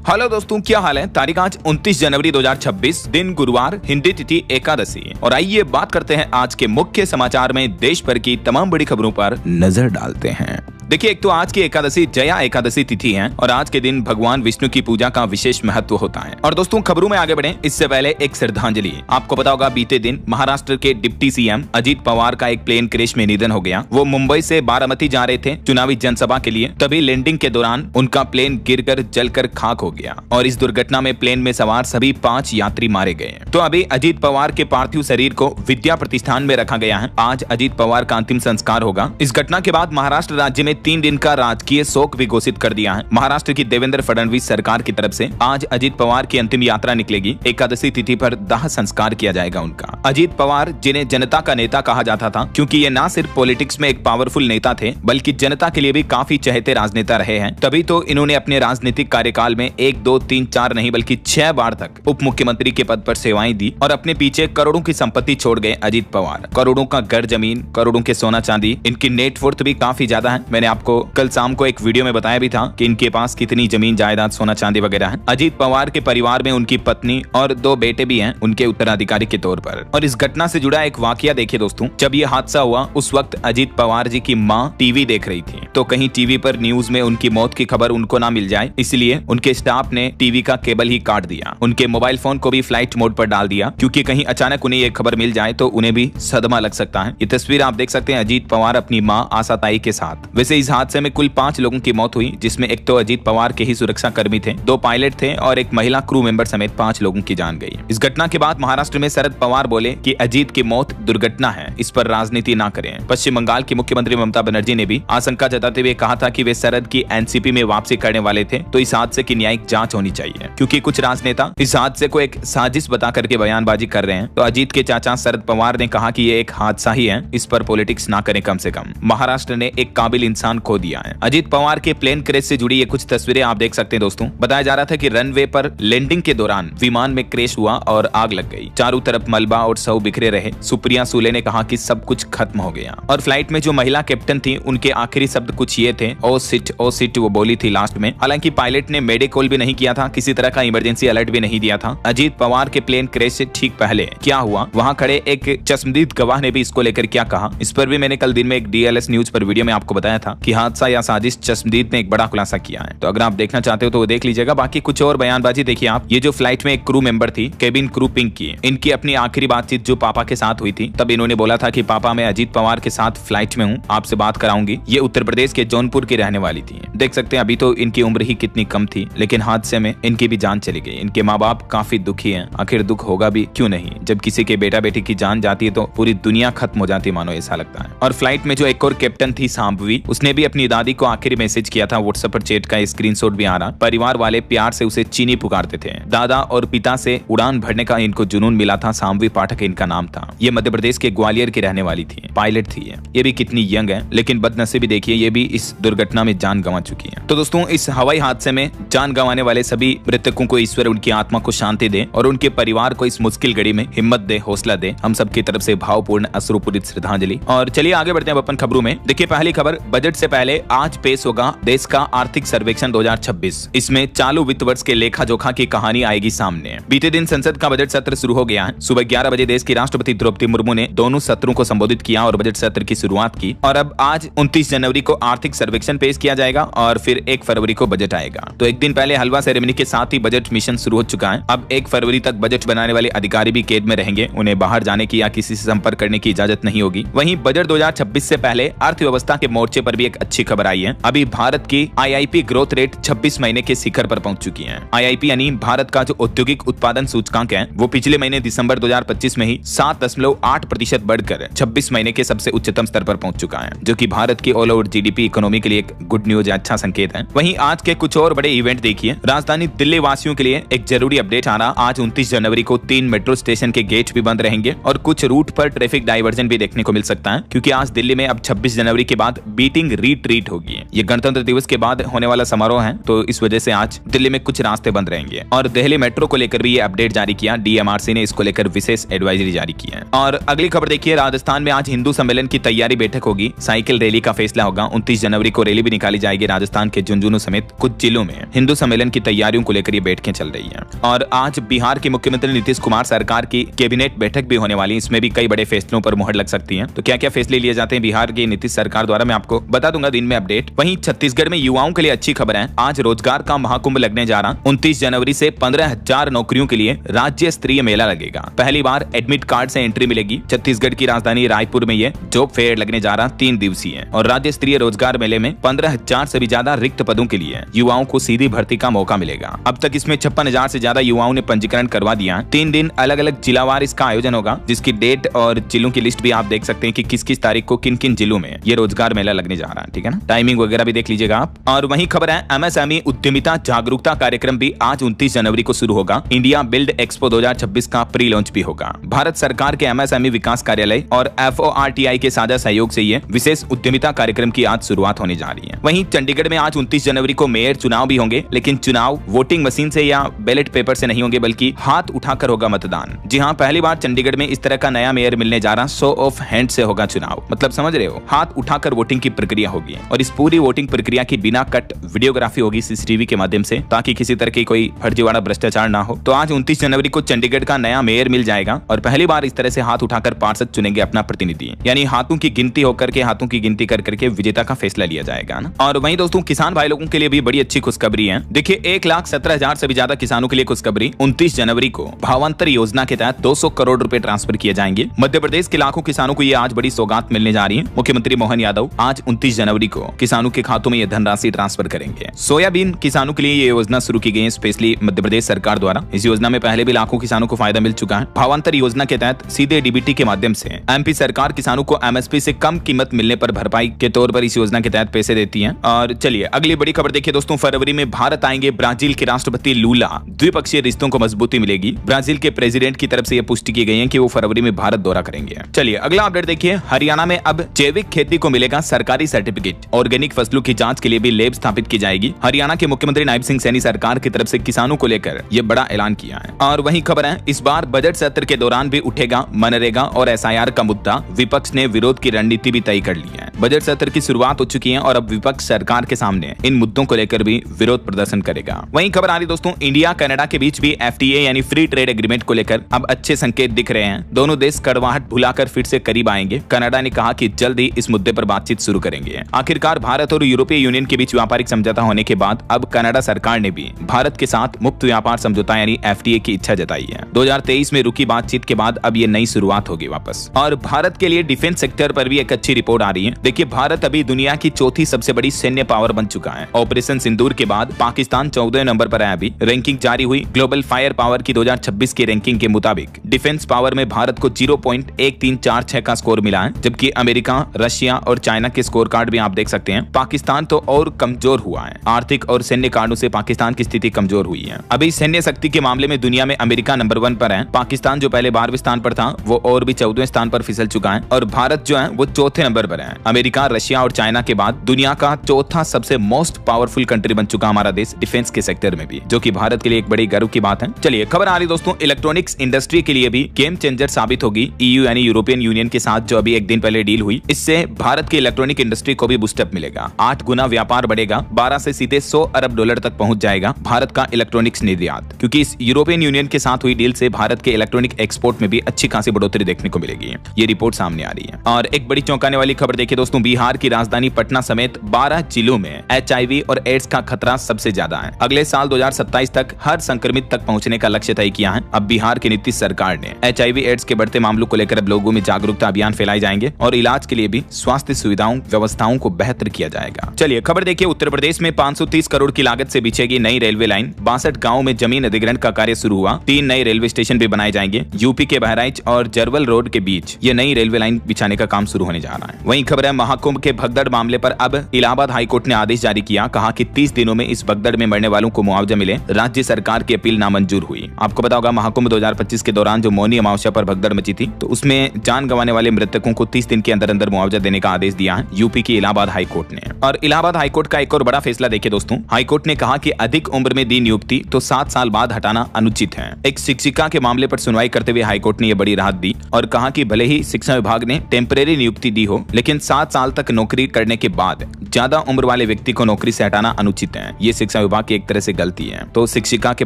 Hello दोस्तों, क्या हाल है। तारीख आज 29 जनवरी 2026, दिन गुरुवार, हिंदी तिथि एकादशी। और आइए बात करते हैं आज के मुख्य समाचार में देश भर की तमाम बड़ी खबरों पर नजर डालते हैं। देखिए, एक तो आज की एकादशी जया एकादशी तिथि है और आज के दिन भगवान विष्णु की पूजा का विशेष महत्व होता है। और दोस्तों, खबरों में आगे बढ़े इससे पहले एक श्रद्धांजलि। आपको पता होगा, बीते दिन महाराष्ट्र के डिप्टी सीएम अजीत पवार का एक प्लेन क्रैश में निधन हो गया। वो मुंबई से बारामती जा रहे थे चुनावी जनसभा के लिए, तभी लैंडिंग के दौरान उनका प्लेन गिरकर जलकर खाक हो गया और इस दुर्घटना में प्लेन में सवार सभी 5 यात्री मारे गए। तो अभी अजीत पवार के पार्थिव शरीर को विद्या प्रतिष्ठान में रखा गया है। आज अजीत पवार का अंतिम संस्कार होगा। इस घटना के बाद महाराष्ट्र राज्य में 3 दिन का राजकीय शोक भी घोषित कर दिया है। महाराष्ट्र की देवेंद्र फडणवीस सरकार की तरफ से आज अजीत पवार की अंतिम यात्रा निकलेगी। एकादशी तिथि पर दाह संस्कार किया जाएगा उनका। अजीत पवार, जिन्हें जनता का नेता कहा जाता था, क्योंकि ये न सिर्फ पॉलिटिक्स में एक पावरफुल नेता थे बल्कि जनता के लिए भी काफी चहेते राजनेता रहे हैं। तभी तो इन्होंने अपने राजनीतिक कार्यकाल में 1, 2, 3, 4 नहीं बल्कि 6 बार तक उप मुख्यमंत्री के पद पर सेवाएं दी और अपने पीछे करोड़ों की संपत्ति छोड़ गए अजीत पवार। करोड़ों का घर जमीन, करोड़ों के सोना चांदी, इनकी नेटवर्थ भी काफी ज्यादा है। मैंने आपको कल शाम को एक वीडियो में बताया भी था कि इनके पास कितनी जमीन जायदाद, सोना चांदी वगैरह है। अजीत पवार के परिवार में उनकी पत्नी और 2 बेटे भी हैं उनके उत्तराधिकारी के तौर पर। और इस घटना से जुड़ा एक वाकया देखिए दोस्तों, जब ये हादसा हुआ उस वक्त अजीत पवार जी की माँ टीवी देख रही थी, तो कहीं टीवी पर न्यूज में उनकी मौत की खबर उनको ना मिल जाए, इसलिए उनके स्टाफ ने टीवी का केबल ही काट दिया। उनके मोबाइल फोन को भी फ्लाइट मोड पर डाल दिया, क्योंकि कहीं अचानक उन्हें ये खबर मिल जाए तो उन्हें भी सदमा लग सकता है। ये तस्वीर आप देख सकते हैं अजीत पवार अपनी माँ आशा ताई के साथ। वैसे इस हादसे में कुल 5 लोगों की मौत हुई, जिसमें एक तो अजीत पवार के ही सुरक्षा कर्मी थे, 2 पायलट थे और एक महिला क्रू मेंबर समेत 5 लोगों की जान गई। इस घटना के बाद महाराष्ट्र में शरद पवार बोले कि अजीत की मौत दुर्घटना है, इस पर राजनीति ना करें। पश्चिम बंगाल की मुख्यमंत्री ममता बनर्जी ने भी आशंका जताते हुए कहा था कि वे शरद की एनसीपी में वापसी करने वाले थे, तो इस हादसे की न्यायिक जांच होनी चाहिए, क्योंकि कुछ राजनेता इस हादसे को एक साजिश बता करके बयानबाजी कर रहे हैं। तो अजीत के चाचा शरद पवार ने कहा कि ये एक हादसा ही है, इस पर पॉलिटिक्स ना करें। कम से कम महाराष्ट्र ने एक काबिल इंसान खो दिया है। अजीत पवार के प्लेन क्रैश से जुड़ी ये कुछ तस्वीरें आप देख सकते हैं दोस्तों। बताया जा रहा था कि रनवे पर लैंडिंग के दौरान विमान में क्रैश हुआ और आग लग गई। चारों तरफ मलबा और शव बिखरे रहे। सुप्रिया सुले ने कहा कि सब कुछ खत्म हो गया। और फ्लाइट में जो महिला कैप्टन थी, उनके आखिरी शब्द कुछ ये थे, ओ सिट वो बोली थी लास्ट में। हालांकि पायलट ने मेडे कॉल भी नहीं किया था, किसी तरह का इमरजेंसी अलर्ट भी नहीं दिया था। अजीत पवार के प्लेन क्रैश से ठीक पहले क्या हुआ, वहां खड़े एक चश्मदीद गवाह ने भी इसको लेकर क्या कहा, इस पर भी मैंने कल दिन में एक DLS न्यूज पर वीडियो में आपको बताया था कि हादसा या साजिश चश्मदीद ने एक बड़ा खुलासा किया है। तो अगर आप देखना चाहते हो तो वो देख लीजिएगा। बाकी कुछ और बयानबाजी देखिए आप। ये जो फ्लाइट में एक क्रू मेंबर थी, केबिन क्रू पिंक की, इनकी अपनी आखिरी बातचीत जो पापा के साथ हुई थी, तब इन्होंने बोला था कि पापा, मैं अजीत पवार के साथ फ्लाइट में हूँ, आपसे बात कराऊंगी। ये उत्तर प्रदेश के जौनपुर की रहने वाली थी। देख सकते हैं अभी तो इनकी उम्र ही कितनी कम थी, लेकिन हादसे में इनकी भी जान चली गई। इनके माँ बाप काफी दुखी हैं। आखिर दुख होगा भी क्यों नहीं, जब किसी के बेटा बेटी की जान जाती है तो पूरी दुनिया खत्म हो जाती, मानो ऐसा लगता है। और फ्लाइट में जो एक और कैप्टन थी सांभवी, उसने भी अपनी दादी को आखिरी मैसेज किया था। व्हाट्सएप पर चैट का स्क्रीनशॉट भी आ रहा। परिवार वाले प्यार से उसे चीनी पुकारते थे। दादा और पिता से उड़ान भरने का इनको जुनून मिला था। सांभवी पाठक इनका नाम था। ये मध्य प्रदेश के ग्वालियर की रहने वाली थी, पायलट थी। ये भी कितनी यंग है, लेकिन बदनसीबी देखिए, ये भी इस दुर्घटना में जान गंवा चुकी है। तो दोस्तों, इस हवाई हादसे में जान गंवाने वाले सभी मृतकों को ईश्वर उनकी आत्मा को शांति दे और उनके परिवार को इस मुश्किल घड़ी में हिम्मत दे, हौसला दे। हम सबकी तरफ से भावपूर्ण अश्रुपूरित श्रद्धांजलि। और चलिए आगे बढ़ते हैं अपन खबरों में। देखिए, पहली खबर, बजट से पहले आज पेश होगा देश का आर्थिक सर्वेक्षण 2026। इसमें चालू वित्त वर्ष के लेखा जोखा की कहानी आएगी सामने। बीते दिन संसद का बजट सत्र शुरू हो गया है। सुबह 11 बजे देश की राष्ट्रपति द्रौपदी मुर्मू ने दोनों सत्रों को संबोधित किया और बजट सत्र की शुरुआत की। और अब आज 29 जनवरी को आर्थिक सर्वेक्षण पेश किया जाएगा और फिर 1 फरवरी को बजट आएगा। तो एक दिन पहले हलवा सेरेमनी के साथ ही बजट मिशन शुरू हो चुका है। अब 1 फरवरी तक बजट बनाने वाले अधिकारी भी कैद में रहेंगे। उन्हें बाहर जाने की या किसी से संपर्क करने की इजाजत नहीं होगी। वहीं बजट 2026 से पहले अर्थव्यवस्था के मोर्चे पर भी एक अच्छी खबर आई है। अभी भारत की IIP ग्रोथ रेट 26 महीने के शिखर पर पहुंच चुकी है। IIP यानी भारत का जो औद्योगिक उत्पादन सूचकांक है, वो पिछले महीने दिसंबर 2025 में ही 7.8% बढ़कर 26 महीने के सबसे उच्चतम स्तर पर पहुंच चुका है, जो कि भारत की ऑल ओवर GDP इकोनॉमी के लिए एक गुड न्यूज, अच्छा संकेत है। वहीं आज के कुछ और बड़े इवेंट देखिए। राजधानी दिल्ली वासियों के लिए एक जरूरी अपडेट आ रहा। आज 29 जनवरी को 3 मेट्रो स्टेशन के गेट भी बंद रहेंगे और कुछ रूट पर ट्रैफिक डाइवर्जन भी देखने को मिल सकता है, क्योंकि आज दिल्ली में अब 26 जनवरी के बाद बीटिंग मार्चिंग रिट्रीट होगी। ये गणतंत्र दिवस के बाद होने वाला समारोह है, तो इस वजह से आज दिल्ली में कुछ रास्ते बंद रहेंगे। और दिल्ली मेट्रो को लेकर भी ये अपडेट जारी किया, डीएमआरसी ने इसको लेकर विशेष एडवाइजरी जारी की है। और अगली खबर देखिए, राजस्थान में आज हिंदू सम्मेलन की तैयारी बैठक होगी, साइकिल रैली का फैसला होगा। 29 जनवरी को रैली भी निकाली जाएगी राजस्थान के झुंझुनू समेत कुछ जिलों में। हिंदू सम्मेलन की तैयारियों को लेकर ये बैठकें चल रही है। और आज बिहार के मुख्यमंत्री नीतीश कुमार सरकार की कैबिनेट बैठक भी होने वाली है, इसमें भी कई बड़े फैसलों पर मुहर लग सकती है। तो क्या क्या फैसले लिए जाते हैं बिहार की नीतीश सरकार द्वारा, मैं आपको बता दूंगा दिन में अपडेट। वहीं छत्तीसगढ़ में युवाओं के लिए अच्छी खबर है, आज रोजगार का महाकुंभ लगने जा रहा। 29 जनवरी से 15,000 नौकरियों के लिए राज्य स्तरीय मेला लगेगा। पहली बार एडमिट कार्ड से एंट्री मिलेगी। छत्तीसगढ़ की राजधानी रायपुर में ये जॉब फेयर लगने जा रहा, 3 दिवसीय। और राज्य स्तरीय रोजगार मेले में 15,000 से भी ज्यादा रिक्त पदों के लिए युवाओं को सीधी भर्ती का मौका मिलेगा। अब तक इसमें 56,000 से ज्यादा युवाओं ने पंजीकरण करवा दिया। 3 दिन अलग अलग जिलावार इसका आयोजन होगा, जिसकी डेट और जिलों की लिस्ट भी आप देख सकते हैं कि किस किस तारीख को किन किन जिलों में ये रोजगार मेला लगने जा रहा है, ठीक है ना। टाइमिंग वगैरह भी देख लीजिएगा आप। और वहीं खबर है, एमएसएमई उद्यमिता जागरूकता कार्यक्रम भी आज 29 जनवरी को शुरू होगा। इंडिया बिल्ड एक्सपो 2026 का प्री लॉन्च भी होगा। भारत सरकार के एमएसएमई विकास कार्यालय और FORTI के साझा सहयोग से ये विशेष उद्यमिता कार्यक्रम की आज शुरुआत होने जा रही है। वहीं चंडीगढ़ में आज 29 जनवरी को मेयर चुनाव भी होंगे, लेकिन चुनाव वोटिंग मशीन से या बैलेट पेपर से नहीं होंगे, बल्कि हाथ उठाकर होगा मतदान। जी हाँ, पहली बार चंडीगढ़ में इस तरह का नया मेयर मिलने जा रहा। शो ऑफ हैंड से होगा चुनाव, मतलब समझ रहे हो, हाथ उठाकर वोटिंग की प्रक्रिया होगी। और इस पूरी वोटिंग प्रक्रिया की बिना कट वीडियोग्राफी होगी CCTV के माध्यम से, ताकि किसी तरह की कोई फर्जीवाड़ा भ्रष्टाचार ना हो। तो आज 29 जनवरी को चंडीगढ़ का नया मेयर मिल जाएगा और पहली बार इस तरह से हाथ उठाकर पार्षद चुनेंगे अपना प्रतिनिधि, यानी हाथों की गिनती होकर के हाथों की गिनती कर करके विजेता का फैसला लिया जाएगा ना। और वहीं दोस्तों, किसान भाई लोगों के लिए भी बड़ी अच्छी खुशखबरी है। देखिए, 1,17,000 से भी ज्यादा किसानों के लिए खुशखबरी। 29 जनवरी को भावांतर योजना के तहत 200 करोड़ रुपए ट्रांसफर किए जाएंगे। मध्य प्रदेश के लाखों किसानों को ये आज बड़ी सौगात मिलने जा रही है। मुख्यमंत्री मोहन यादव आज 29 जनवरी को किसानों के खातों में ये धनराशि ट्रांसफर करेंगे। सोयाबीन किसानों के लिए ये योजना शुरू की गई है, स्पेशली मध्य प्रदेश सरकार द्वारा। इस योजना में पहले भी लाखों किसानों को फायदा मिल चुका है। भावांतर योजना के तहत सीधे DBT के माध्यम से MP सरकार किसानों को MSP से कम कीमत मिलने पर भरपाई के तौर पर इस योजना के तहत पैसे देती है। और चलिए अगली बड़ी खबर देखिए दोस्तों, फरवरी में भारत आएंगे ब्राजील के राष्ट्रपति लूला। द्विपक्षीय रिश्तों को मजबूती मिलेगी। ब्राजील के प्रेसिडेंट की तरफ से यह पुष्टि की गई है कि वो फरवरी में भारत दौरा करेंगे। चलिए अगला अपडेट देखिए, हरियाणा में अब जैविक खेती को मिलेगा सरकारी सर्टिफिकेट। ऑर्गेनिक फसलों की जांच के लिए भी लैब स्थापित की जाएगी। हरियाणा के मुख्यमंत्री नायब सिंह सैनी सरकार की तरफ से किसानों को लेकर यह बड़ा ऐलान किया है। और वहीं खबर है, इस बार बजट सत्र के दौरान भी उठेगा मनरेगा और SIR का मुद्दा। विपक्ष ने विरोध की रणनीति भी तय कर ली है। बजट सत्र की शुरुआत हो चुकी है और अब विपक्ष सरकार के सामने इन मुद्दों को लेकर भी विरोध प्रदर्शन करेगा। वहीं खबर आ रही दोस्तों, इंडिया कनाडा के बीच भी FTA यानी फ्री ट्रेड एग्रीमेंट को लेकर अब अच्छे संकेत दिख रहे हैं। दोनों देश कड़वाहट भुलाकर फिर से करीब आएंगे। कनाडा ने कहा कि जल्द ही इस मुद्दे पर बातचीत शुरू करेंगे। आखिरकार भारत और यूरोपीय यूनियन के बीच व्यापारिक समझौता होने के बाद अब कनाडा सरकार ने भी भारत के साथ मुक्त व्यापार समझौता यानी FTA की इच्छा जताई है। 2023 में रुकी बातचीत के बाद अब ये नई शुरुआत होगी वापस। और भारत के लिए डिफेंस सेक्टर पर भी एक अच्छी रिपोर्ट आ रही है। देखिए, भारत अभी दुनिया की चौथी सबसे बड़ी सैन्य पावर बन चुका है। ऑपरेशन सिंदूर के बाद पाकिस्तान 14वें नंबर पर है। अभी रैंकिंग जारी हुई ग्लोबल फायर पावर की 2026 की रैंकिंग के मुताबिक डिफेंस पावर में भारत को 0.1346 का स्कोर मिला है, जबकि अमेरिका, रशिया और चाइना के स्कोर कार्ड भी आप देख सकते हैं। पाकिस्तान तो और कमजोर हुआ है। आर्थिक और सैन्य कारणों से पाकिस्तान की स्थिति कमजोर हुई है। अभी सैन्य शक्ति के मामले में दुनिया में अमेरिका नंबर 1 पर है। पाकिस्तान जो पहले 12वें स्थान पर था वो और भी 14वें स्थान पर फिसल चुका है और भारत जो है वो 4थे नंबर पर है। अमेरिका, रशिया और चाइना के बाद दुनिया का चौथा सबसे मोस्ट पावरफुल कंट्री बन चुका हमारा देश डिफेंस के सेक्टर में भी, जो कि भारत के लिए एक बड़ी गर्व की बात है। चलिए खबर आ रही दोस्तों, इलेक्ट्रॉनिक्स इंडस्ट्री के लिए भी गेम चेंजर साबित होगी। EU यानी यूरोपियन यूनियन के साथ जो अभी एक दिन पहले डील हुई, इससे भारत की इलेक्ट्रॉनिक इंडस्ट्री को भी बूस्टअप मिलेगा। 8 गुना व्यापार बढ़ेगा, 12 से सीधे $100 अरब तक पहुंच जाएगा भारत का इलेक्ट्रॉनिक्स निर्यात, क्योंकि इस यूरोपियन यूनियन के साथ हुई डील से भारत के इलेक्ट्रॉनिक एक्सपोर्ट में भी अच्छी खासी बढ़ोतरी देखने को मिलेगी। ये रिपोर्ट सामने आ रही है। और एक बड़ी चौंकाने वाली खबर देखिए दोस्तों, बिहार की राजधानी पटना समेत 12 जिलों में HIV और एड्स का खतरा सबसे ज्यादा है। अगले साल 2027 तक हर संक्रमित तक पहुंचने का लक्ष्य तय किया है। अब बिहार की नीतीश सरकार ने HIV एड्स के बढ़ते मामलों को लेकर अब लोगों में जागरूकता अभियान फैलाए जाएंगे और इलाज के लिए भी स्वास्थ्य सुविधाओं व्यवस्थाओं को बेहतर किया जाएगा। चलिए खबर देखिए, उत्तर प्रदेश में 530 करोड़ की लागत से बिछेगी नई रेलवे लाइन। 62 गाँव में जमीन अधिग्रहण का कार्य शुरू हुआ। 3 नए रेलवे स्टेशन भी बनाए जाएंगे। यूपी के बहराइच और जरवल रोड के बीच ये नई रेलवे लाइन बिछाने का काम शुरू होने जा रहा है। वहीं खबर है, महाकुंभ के भगदड़ मामले पर अब इलाहाबाद हाईकोर्ट ने आदेश जारी किया। कहा कि 30 दिनों में इस भगदड़ में मरने वालों को मुआवजा मिले। राज्य सरकार की अपील नामंजूर हुई। आपको पता होगा महाकुंभ 2025 के दौरान जो मौनी अमावस्या पर भगदड़ मची थी, तो उसमें जान गंवाने वाले मृतकों को 30 दिन के अंदर अंदर मुआवजा देने का आदेश दिया है। यूपी यूपी की इलाहाबाद हाईकोर्ट ने। और इलाहाबाद हाईकोर्ट का एक और बड़ा फैसला देखिए दोस्तों, हाईकोर्ट ने कहा कि अधिक उम्र में दी नियुक्ति तो 7 साल बाद हटाना अनुचित है। एक शिक्षिका के मामले पर सुनवाई करते हुए हाईकोर्ट ने यह बड़ी राहत दी और कहा कि भले ही शिक्षा विभाग ने टेम्परेरी नियुक्ति दी हो, लेकिन 7 साल तक नौकरी करने के बाद ज्यादा उम्र वाले व्यक्ति को नौकरी से हटाना अनुचित है। ये शिक्षा विभाग की एक तरह से गलती है। तो शिक्षिका के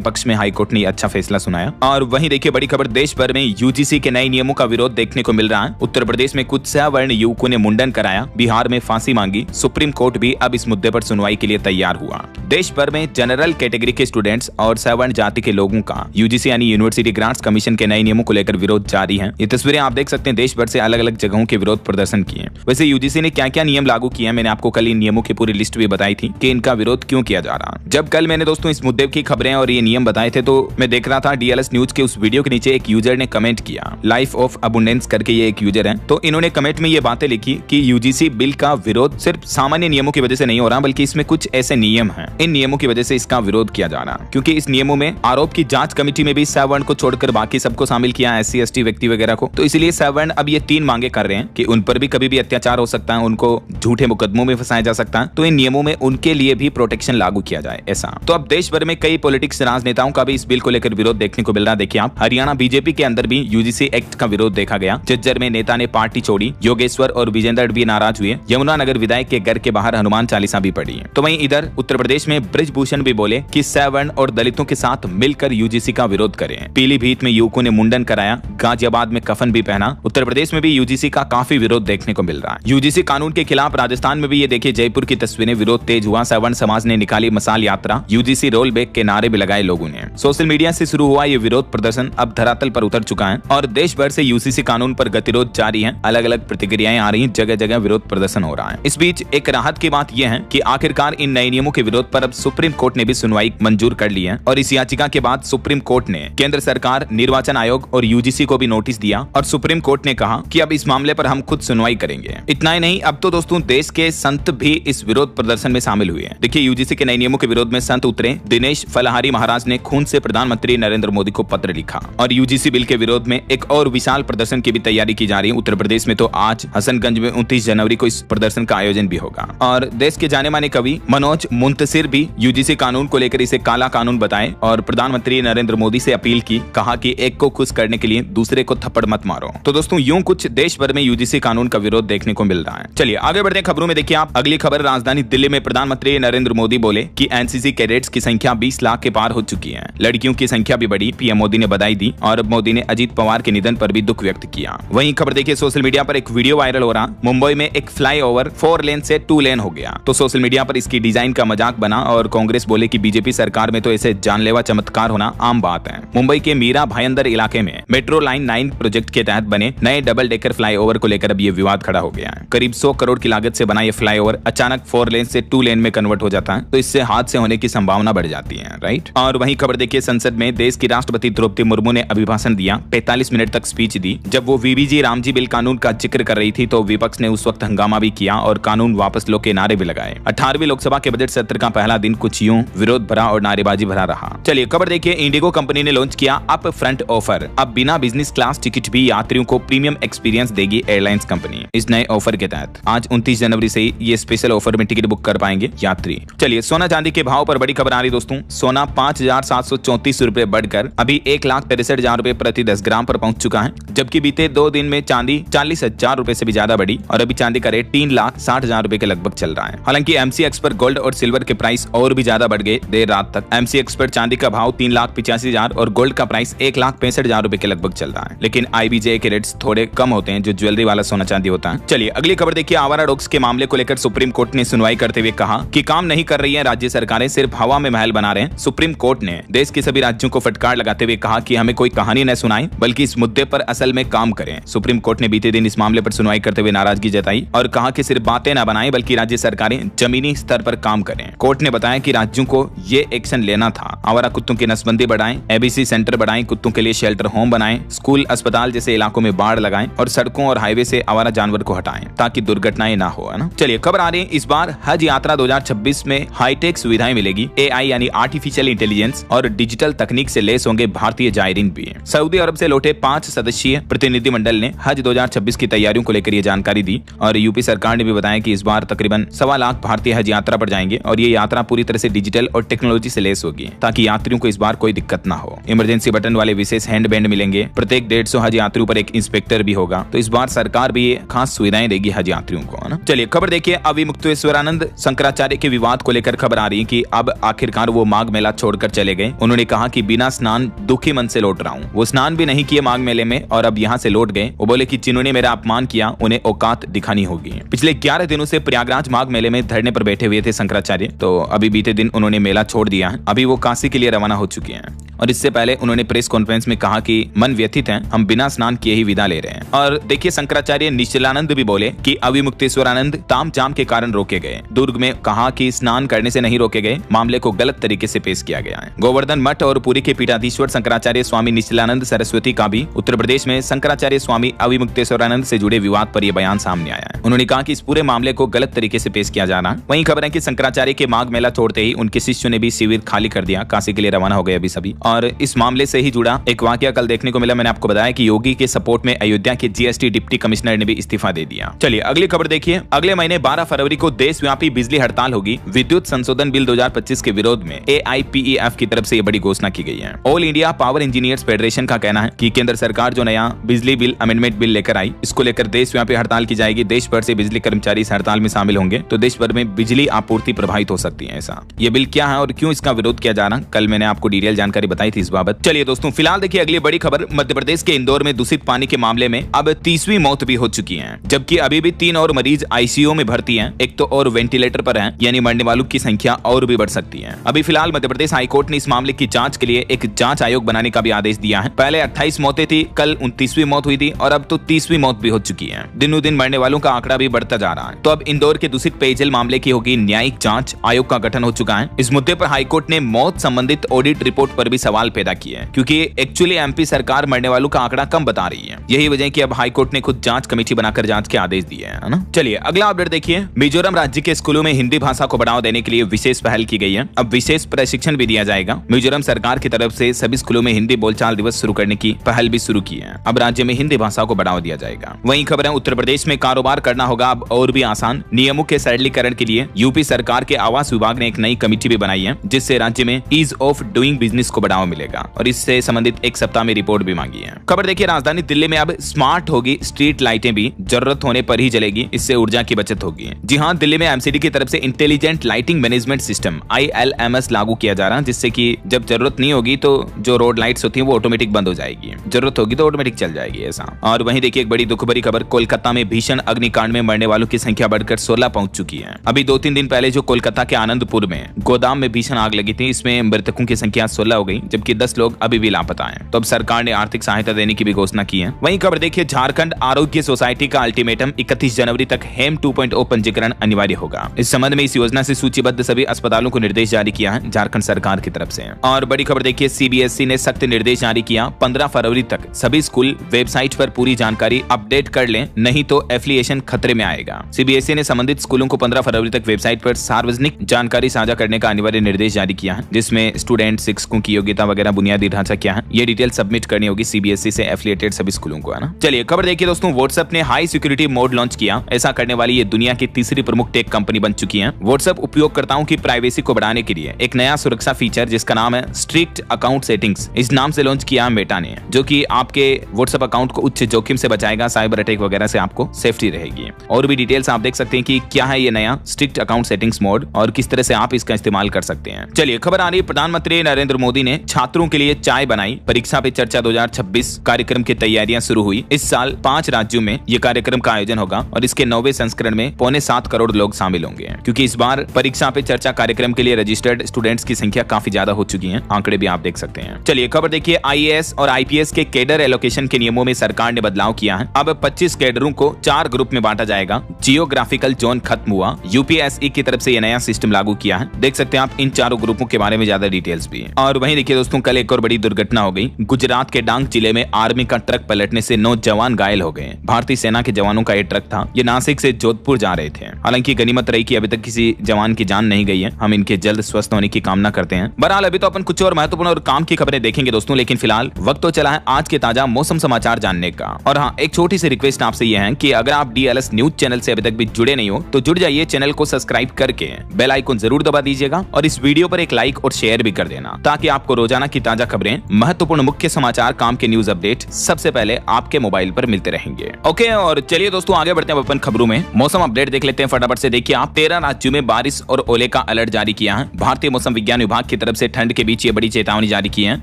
पक्ष में हाईकोर्ट ने अच्छा फैसला सुनाया। और वहीं देखिए बड़ी खबर, देश भर में यूजीसी के नए नियमों का विरोध देखने को मिल रहा है। उत्तर प्रदेश में कुछ सवर्ण युवकों ने मुंडन कराया, बिहार में फांसी मांगी। सुप्रीम कोर्ट भी अब इस मुद्दे पर सुनवाई के लिए तैयार हुआ। देश भर में जनरल कैटेगरी के स्टूडेंट्स और सवर्ण जाति के लोगों का यूजीसी यानी यूनिवर्सिटी ग्रांट्स कमीशन के नए नियमों को लेकर विरोध जारी है। ये तस्वीरें आप देख सकते हैं, देश भर से अलग अलग जगहों के विरोध प्रदर्शन किए। वैसे यूजीसी ने क्या क्या नियम लागू किए हैं, मैंने आपको कल इन नियमों की पूरी लिस्ट भी बताई थी कि इनका विरोध क्यों किया जा रहा। जब कल मैंने दोस्तों इस मुद्दे की खबरें और ये नियम बताए थे, तो मैं देख रहा था डीएलएस न्यूज के उस वीडियो के नीचे एक यूजर ने कमेंट किया, लाइफ ऑफ अबुंडेंस करके ये एक यूजर है। तो इन्होंने कमेंट में ये बातें लिखी कि यूजीसी बिल का विरोध सिर्फ सामान्य नियमों की वजह से नहीं हो रहा, बल्कि इसमें कुछ ऐसे नियम हैं, इन नियमों की वजह से इसका विरोध किया जा रहा। क्योंकि इस नियमों में आरोप की जांच कमेटी में भी सवर्ण को छोड़कर बाकी सबको शामिल किया, एससी एसटी व्यक्ति वगैरह को। तो इसलिए सवर्ण अब ये 3 मांगे कर रहे हैं कि उन पर भी कभी भी अत्याचार हो सकता है, उनको झूठे मुकदमों में फंसाया जा सकता है। तो इन नियमों में उनके लिए भी प्रोटेक्शन लागू किया जाए ऐसा। तो अब देश भर में कई पॉलिटिक्स राजनेताओं का भी इस बिल को लेकर विरोध देखने को मिल रहा है। देखिए आप, हरियाणा बीजेपी के अंदर भी यूजीसी एक्ट का विरोध देखा गया। झज्जर में नेता ने पार्टी छोड़ी, योगेश्वर और विजेंद्र भी नाराज हुए। यमुनानगर विधायक के घर के बाहर हनुमान चालीसा भी पड़ी। तो वहीं इधर उत्तर प्रदेश में ब्रिजभूषण भी बोले कि सवर्ण और दलितों के साथ मिलकर यूजीसी का विरोध करें। पीलीभीत में युवकों ने मुंडन कराया, गाजियाबाद में कफन भी पहना। उत्तर प्रदेश में भी यूजीसी का काफी विरोध देखने को मिल रहा है। यूजीसी कानून के खिलाफ राजस्थान में भी ये देखिए जयपुर की तस्वीरें, विरोध तेज हुआ। सवर्ण समाज ने निकाली मसाल यात्रा, यूजीसी रोल बैक के नारे भी लगाए लोगों ने। सोशल मीडिया से शुरू हुआ ये विरोध प्रदर्शन अब धरातल पर उतर चुका है और देश भर से यूजीसी कानून पर गतिरोध जारी है। अलग अलग प्रतिक्रियाएं आ रही हैं, जगह जगह विरोध प्रदर्शन हो रहा है। इस बीच एक राहत की बात यह है कि आखिरकार इन नए नियमों के विरोध पर अब सुप्रीम कोर्ट ने भी सुनवाई मंजूर कर ली है। और इस याचिका के बाद सुप्रीम कोर्ट ने केंद्र सरकार, निर्वाचन आयोग और यूजीसी को भी नोटिस दिया और सुप्रीम कोर्ट ने कहा कि अब इस मामले पर हम खुद सुनवाई करेंगे। इतना ही नहीं, अब तो दोस्तों देश के संत भी इस विरोध प्रदर्शन में शामिल हुए हैं। देखिए यूजीसी के नए नियमों के विरोध में संत उतरे। दिनेश फलाहारी महाराज ने खून से प्रधानमंत्री नरेंद्र मोदी को पत्र लिखा। और यूजीसी बिल के विरोध में एक और विशाल प्रदर्शन की भी तैयारी की जा रही है। उत्तर प्रदेश में तो आज हसनगंज में 29 जनवरी को इस प्रदर्शन का आयोजन भी होगा। और देश के जाने माने कवि मनोज मुंतसिर भी यूजीसी कानून को लेकर इसे काला कानून बताए और प्रधानमंत्री नरेंद्र मोदी से अपील की, कहा कि एक को खुश करने के लिए दूसरे को थप्पड़ मत मारो। तो दोस्तों यूं कुछ देश भर में यूजीसी कानून का विरोध देखने को मिल रहा है। चलिए आगे बढ़ते हैं खबरों में। देखिए आप, अगली खबर, राजधानी दिल्ली में प्रधानमंत्री नरेंद्र मोदी बोले कि एनसीसी कैडेट्स की संख्या 20 लाख के पार हो चुकी है। लड़कियों की संख्या भी बढ़ी, पीएम मोदी ने बधाई दी और मोदी ने अजीत पवार के निधन पर भी दुख व्यक्त किया। वहीं खबर देखिए, सोशल मीडिया पर एक वीडियो वायरल हो रहा। मुंबई में एक फ्लाईओवर 4 लेन से 2 लेन हो गया। तो सोशल मीडिया पर इसकी डिजाइन का मजाक बना और कांग्रेस बोले कि बीजेपी सरकार में तो ऐसे जानलेवा चमत्कार होना आम बात है। मुंबई के मीरा भाईंदर इलाके में मेट्रो लाइन 9 प्रोजेक्ट के तहत बने नए डबल डेकर फ्लाईओवर को लेकर अब ये विवाद खड़ा हो गया है। करीब 100 करोड़ की लागत से बना ये फ्लाईओवर अचानक 4 लेन से 2 लेन में कन्वर्ट हो जाता है, तो इससे हादसे होने की संभावना बढ़ जाती है, राइट। और वहीं खबर देखिए, संसद में देश की राष्ट्रपति द्रौपदी मुर्मू ने अभिभाषण दिया। 45 मिनट तक स्पीच दी। जब वो वीबीजी रामजी बिल कानून का जिक्र कर रही थी तो विपक्ष ने उस वक्त हंगामा भी किया और कानून वापस लो के नारे भी लगाए। 18वीं लोकसभा के बजट सत्र का पहला दिन कुछ यूं विरोध भरा और नारेबाजी भरा रहा। चलिए खबर देखिए, इंडिगो कंपनी ने लॉन्च किया अप फ्रंट ऑफर। अब बिना बिजनेस क्लास टिकट भी यात्रियों को प्रीमियम एक्सपीरियंस देगी एयरलाइंस कंपनी। इस नए ऑफर के तहत आज 29 जनवरी से ये स्पेशल ऑफर में टिकट बुक कर पाएंगे यात्री। चलिए सोना चांदी के भाव पर बड़ी खबर आ रही दोस्तों। सोना 5,734 रुपए बढ़कर अभी 1,63,000 रुपए प्रति 10 ग्राम पर पहुंच चुका है, जबकि बीते 2 दिन में चांदी 40,000 रुपए से भी ज्यादा बढ़ी और अभी चांदी का रेट 3,60,000 रुपए के लगभग चल रहा है। हालांकि एमसीएक्स पर गोल्ड और सिल्वर के प्राइस और भी ज्यादा बढ़ गए देर रात तक। एमसीएक्स पर चांदी का भाव 3,85,000 और गोल्ड का प्राइस 1,65,000 रुपए के लगभग चल रहा है, लेकिन आईबीजे के रेट्स थोड़े कम होते हैं जो ज्वेलरी वाला सोना चांदी होता है। चलिए अगली खबर देखिए, आवारा डॉग्स के मामले को लेकर सुप्रीम कोर्ट ने सुनवाई करते हुए कहा कि काम नहीं कर रही है राज्य सरकारें, सिर्फ हवा में महल बना रहे हैं। सुप्रीम कोर्ट ने देश के सभी राज्यों को फटकार लगाते हुए कहा कि हमें कोई कहानी न सुनाएं, बल्कि इस मुद्दे पर असल में काम करें। सुप्रीम कोर्ट ने बीते दिन इस मामले पर सुनवाई करते हुए नाराजगी जताई और कहा कि सिर्फ बातें न बनाएं, बल्कि राज्य सरकारें जमीनी स्तर पर काम करें। कोर्ट ने बताया कि राज्यों को ये एक्शन लेना था। आवारा कुत्तों की नसबंदी बढ़ाएं, एबीसी सेंटर बढ़ाएं, कुत्तों के लिए शेल्टर होम बनाएं, स्कूल अस्पताल जैसे इलाकों में बाढ़ लगाएं और सड़कों और हाईवे से आवारा जानवर को हटाएं ताकि दुर्घटनाएं ना हो, है ना। चलिए खबर आ रही है, इस बार हज यात्रा 2026 में हाईटेक सुविधाएं मिलेगी। एआई यानी आर्टिफिशियल इंटेलिजेंस और डिजिटल तकनीक से लेस होंगे भारतीय जायरीन भी। सऊदी अरब से लौटे 5 सदस्यीय प्रतिनिधिमंडल ने हज 2026 की तैयारियों को लेकर ये जानकारी दी और यूपी सरकार सरकार ने भी बताया कि इस बार तकरीबन 1.25 लाख भारतीय हज यात्रा पर जाएंगे और ये यात्रा पूरी तरह से डिजिटल और टेक्नोलॉजी से लेस होगी ताकि यात्रियों को इस बार कोई दिक्कत ना हो। इमरजेंसी बटन वाले विशेष हैंड बैंड मिलेंगे। प्रत्येक 150 हज यात्रियों पर एक इंस्पेक्टर भी होगा। तो इस बार सरकार भी ये खास सुविधाएं देगी हज यात्रियों को, है ना। चलिए खबर देखिए, अविमुक्तेश्वरानंद शंकराचार्य के विवाद को लेकर खबर आ रही है कि अब आखिरकार वो माघ मेला छोड़कर चले गए। उन्होंने कहा कि बिना स्नान दुखी मन से लौट रहा हूँ। वो स्नान भी नहीं किए माघ मेले में और अब यहाँ से लौट गए। वो बोले कि जिन्होंने मेरा अपमान किया उन्हें औकात दिखानी होगी। पिछले 11 दिनों से प्रयागराज माघ मेले में धरने पर बैठे हुए थे शंकराचार्य। तो अभी बीते दिन उन्होंने मेला छोड़ दिया है। अभी वो काशी के लिए रवाना हो चुके हैं और इससे पहले उन्होंने प्रेस कॉन्फ्रेंस में कहा कि मन व्यथित है, हम बिना स्नान किए ही विदा ले रहे हैं। और देखिए शंकराचार्य निश्चलानंद भी बोले कि अविमुक्तेश्वरानंद तामझाम के कारण रोके गए। दुर्ग में कहा कि स्नान करने से नहीं रोके गए, मामले को गलत तरीके से पेश किया गया है। गोवर्धन मठ और पुरी के पीठाधीश्वर शंकराचार्य स्वामी निश्चलानंद सरस्वती का भी उत्तर प्रदेश में शंकराचार्य स्वामी अविमुक्तेश्वरानंद से जुड़े विवाद पर यह बयान सामने आया है। उन्होंने कहा कि इस पूरे मामले को गलत तरीके से पेश किया जा रहा है। वहीं खबर है कि शंकराचार्य के माघ मेला छोड़ते ही उनके शिष्यों ने भी शिविर खाली कर दिया, काशी के लिए रवाना हो गए अभी सभी। और इस मामले से ही जुड़ा एक वाकया कल देखने को मिला। मैंने आपको बताया कि योगी के सपोर्ट में अयोध्या के जीएसटी डिप्टी कमिश्नर ने भी इस्तीफा दे दिया। चलिए अगली खबर देखिए, अगले महीने 12 फरवरी को देशव्यापी बिजली हड़ताल होगी। विद्युत संशोधन बिल 2025 के विरोध में AIPEF की तरफ से यह बड़ी घोषणा की गई है। All India power engineers federation का कहना है कि केंद्र सरकार जो नया बिजली बिल अमेंडमेंट बिल लेकर आई, इसको लेकर देशव्यापी हड़ताल की जाएगी। देश भर से बिजली कर्मचारी इस हड़ताल में शामिल होंगे तो देश भर में बिजली आपूर्ति प्रभावित हो सकती है। ऐसा ये बिल क्या है और क्यों इसका विरोध किया जा रहा है, कल मैंने आपको डिटेल जानकारी बताई थी इस बाबत। चलिए दोस्तों फिलहाल देखिए अगली बड़ी खबर, मध्य प्रदेश के इंदौर में दूषित पानी के मामले में अब 30वीं मौत भी हो चुकी है, जबकि अभी भी 3 और मरीज ICU में भर्ती हैं। एक तो और वेंटिलेटर पर हैं, यानी मरने वालों की संख्या और भी बढ़ सकती है। अभी फिलहाल मध्य प्रदेश हाईकोर्ट ने इस मामले की जांच के लिए एक जांच आयोग बनाने का भी आदेश दिया है। पहले 28 मौतें थी, कल 29वीं मौत हुई थी और अब तो 30वीं मौत भी हो चुकी है। दिनों दिन मरने वालों का आंकड़ा भी बढ़ता जा रहा है। तो अब इंदौर के दूषित पेयजल मामले की होगी न्यायिक जांच, आयोग का गठन हो चुका है। इस मुद्दे पर हाईकोर्ट ने मौत संबंधित ऑडिट रिपोर्ट पर भी सवाल पैदा किए हैं, क्योंकि एक्चुअली MP सरकार मरने वालों का आंकड़ा कम बता रही है। यही वजह कि अब हाईकोर्ट ने खुद जांच कमेटी बनाकर जांच के आदेश दिए हैं, है ना। चलिए अगला अपडेट देखिए, मिजोरम राज्य के स्कूलों में हिंदी भाषा को बढ़ावा देने के लिए विशेष पहल की गई है। अब विशेष प्रशिक्षण भी दिया जाएगा। मिजोरम सरकार की तरफ से सभी स्कूलों में हिंदी बोलचाल दिवस शुरू करने की पहल भी शुरू की है। अब राज्य में हिंदी भाषा को बढ़ावा दिया जाएगा। वहीं खबर है उत्तर प्रदेश में कारोबार करना होगा अब और भी आसान। नियमों के सरलीकरण के लिए यूपी सरकार के आवास विभाग ने एक नई कमेटी भी बनाई है, जिससे राज्य में ईज ऑफ डूइंग बिजनेस को बढ़ावा मिलेगा और इससे संबंधित एक सप्ताह में रिपोर्ट भी मांगी है। खबर देखिए, राजधानी दिल्ली में अब स्मार्ट होगी स्ट्रीट लाइटें भी जरूरत होने पर ही जलेगी, इससे ऊर्जा की बचत होगी। जी हाँ, दिल्ली में MCD की तरफ से intelligent lighting management system ILMS लागू किया जा रहा है, जिससे कि जब जरूरत नहीं होगी तो जो रोड लाइट्स होती है वो ऑटोमेटिक बंद हो जाएगी, जरूरत होगी तो ऑटोमेटिक चल जाएगी ऐसा। और वहीं देखिए एक बड़ी दुख भरी खबर, कोलकाता में भीषण अग्निकांड में मरने वालों की संख्या बढ़कर 16 पहुंच चुकी है। अभी 2-3 दिन पहले जो कोलकाता के आनंदपुर में गोदाम में भीषण आग लगी थी, इसमें मृतकों की संख्या 16 हो गई, जबकि 10 लोग अभी भी लापता हैं। तो अब सरकार ने आर्थिक सहायता देने की भी घोषणा की है। वहीं खबर देखिए, झारखंड आरोग्य सोसाइटी का अल्टीमेटम 31 जनवरी तक हेम 2.0 पंजीकरण अनिवार्य होगा। इस संबंध में इस योजना से सूचीबद्ध सभी अस्पतालों को निर्देश जारी किया है झारखंड सरकार की तरफ से। और बड़ी खबर देखिए, CBSE ने सख्त निर्देश जारी किया, 15 फरवरी तक सभी स्कूल वेबसाइट पर पूरी जानकारी अपडेट कर लें, नहीं तो एफिलिएशन खतरे में आएगा। CBSE ने संबंधित स्कूलों को 15 फरवरी तक वेबसाइट पर सार्वजनिक जानकारी साझा करने का अनिवार्य निर्देश जारी किया है, जिसमें स्टूडेंट, शिक्षकों की योग्यता वगैरह बुनियादी ढांचा क्या है, ये डिटेल सबमिट करनी होगी CBSE से एफिलिएटेड सभी स्कूलों को, है ना। चलिए खबर देखिए दोस्तों, WhatsApp ने हाई सिक्योरिटी मोड लॉन्च किया। ऐसा करने वाली ये दुनिया की तीसरी प्रमुख टेक कंपनी बन चुकी है। WhatsApp उपयोगकर्ताओं की प्राइवेसी को बढ़ाने के लिए एक नया सुरक्षा फीचर जिसका नाम है स्ट्रिक्ट अकाउंट सेटिंग्स, इस नाम से लॉन्च किया मेटा ने, जो कि आपके WhatsApp अकाउंट को उच्च जोखिम से बचाएगा, साइबर अटैक वगैरह से आपको सेफ्टी रहेगी। और भी डिटेल्स आप देख सकते हैं कि क्या है ये नया स्ट्रिक्ट अकाउंट सेटिंग्स मोड और किस तरह से आप इसका इस्तेमाल कर सकते हैं। चलिए खबर आ रही है, प्रधानमंत्री नरेंद्र मोदी ने छात्रों के लिए चाय बनाई, परीक्षा पे चर्चा 2026 कार्यक्रम की तैयारियां शुरू हुई। इस साल 5 राज्यों में ये कार्यक्रम का आयोजन होगा और इसके 9वें संस्करण में 6.25 करोड़ लोग शामिल होंगे, क्योंकि इस बार परीक्षा पे चर्चा कार्यक्रम के लिए रजिस्टर्ड स्टूडेंट्स की संख्या काफी ज्यादा हो चुकी है, आंकड़े भी आप देख सकते हैं। चलिए खबर देखिए, IAS और IPS के कैडर एलोकेशन के नियमों में सरकार ने बदलाव किया है। अब 25 कैडरों को 4 ग्रुप में बांटा जाएगा। जियोग्राफिकल जोन खत्म हुआ। UPSE की तरफ से यह नया सिस्टम लागू किया है। देख सकते हैं आप इन चारों ग्रुपों के बारे में ज्यादा डिटेल्स भी। और वहीं देखिए देखिए दोस्तों, कल एक और बड़ी दुर्घटना हो गई। गुजरात के डांग जिले में आर्मी का ट्रक पलटने से 9 जवान घायल हो गए। भारतीय सेना के जवानों का ये ट्रक था। ये नासिक से जोधपुर जा रहे थे। हालांकि गनीमत रही कि अभी तक किसी जवान की जान नहीं गई है। हम इनके जल्द स्वस्थ होने की कामना करते हैं। बहरहाल अभी तो अपन कुछ और महत्वपूर्ण और काम की खबरें देखेंगे दोस्तों, लेकिन फिलहाल वक्त तो चला है आज के ताजा मौसम समाचार जानने का। और हाँ, एक छोटी सी रिक्वेस्ट आपसे यह है कि अगर आप डीएलएस न्यूज चैनल से अभी तक भी जुड़े नहीं हो तो जुड़ जाइए। चैनल को सब्सक्राइब करके बेल आइकन जरूर दबा दीजिएगा और इस वीडियो पर एक लाइक और शेयर भी कर देना, ताकि आपको रोजाना की ताजा खबरें, महत्वपूर्ण मुख्य समाचार, काम के न्यूज अपडेट सबसे पहले आपके मोबाइल पर मिलते रहेंगे। ओके, और चलिए दोस्तों आगे बढ़ते हैं अपन खबरों में। मौसम अपडेट देख लेते हैं फटाफट से। देखिए आप, 13 राज्यों में बारिश और ओले का अलर्ट जारी किया है। भारतीय मौसम विज्ञान विभाग की तरफ से ठंड के बीच ये बड़ी चेतावनी जारी की है।